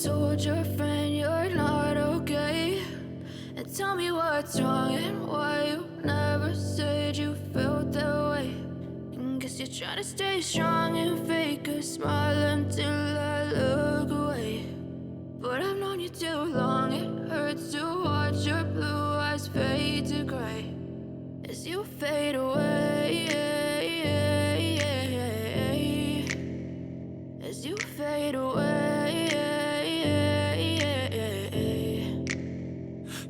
told your friend you're not okay? And tell me what's wrong and why you never said you felt that way. And guess you're trying to stay strong and fake a smile until I look away. But I've known you too long, it hurts to watch your blue eyes fade to gray as you fade away, as you fade away.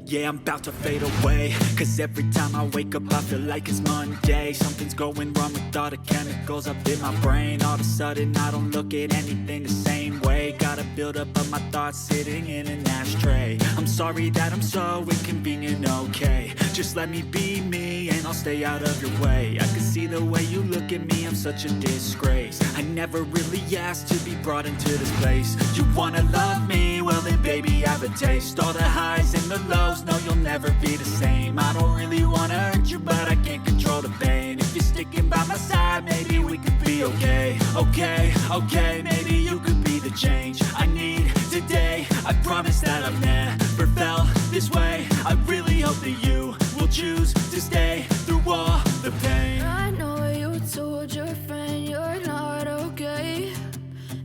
Yeah, I'm about to fade away, cause every time I wake up I feel like it's Monday. Something's going wrong with all the chemicals up in my brain. All of a sudden I don't look at anything the same way. Gotta build up of my thoughts sitting in an ashtray. I'm sorry that I'm so inconvenient, okay? Just let me be me and I'll stay out of your way. I can see the way you look at me, I'm such a disgrace. I never really asked to be brought into this place. You wanna love me? Well then baby, have a taste. All the highs and the lows, no, you'll never be the same. I don't really wanna hurt you, but I can't control the pain. If you're sticking by my side, maybe we could be okay. Okay, maybe you could be the change I need today. I promise that I've never felt this way. I really hope that you will choose to stay through all the pain. I know you told your friend you're not okay.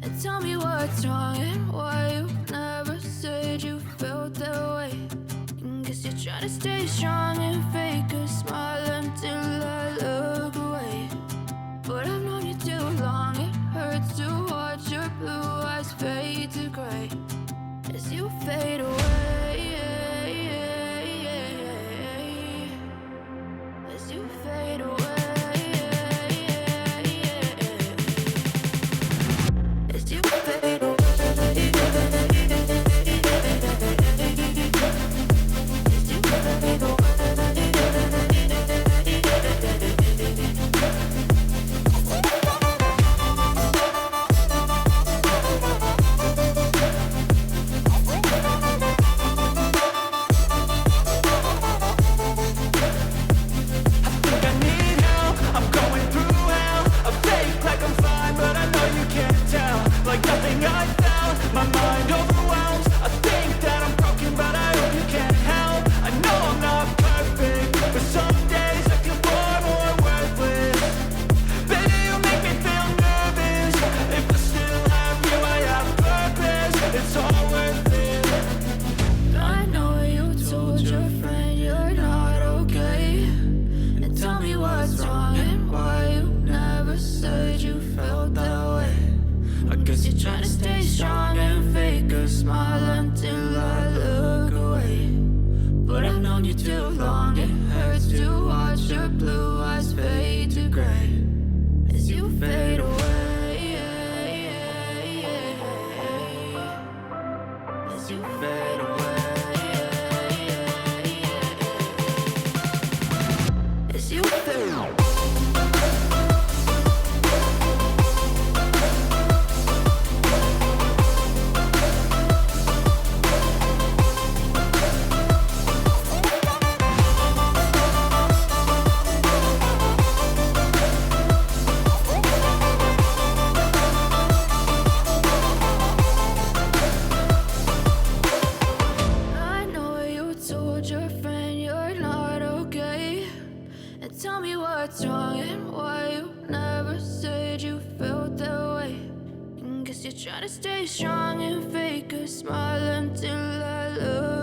And tell me what's wrong and why you never said you felt that way. Guess you're trying to stay strong and fake a smile until I look away. But I've known you too long, it hurts to watch your blue eyes fade to gray as you fade away, as you fade away, as you fade away. Trying to stay strong and fake a smile until I look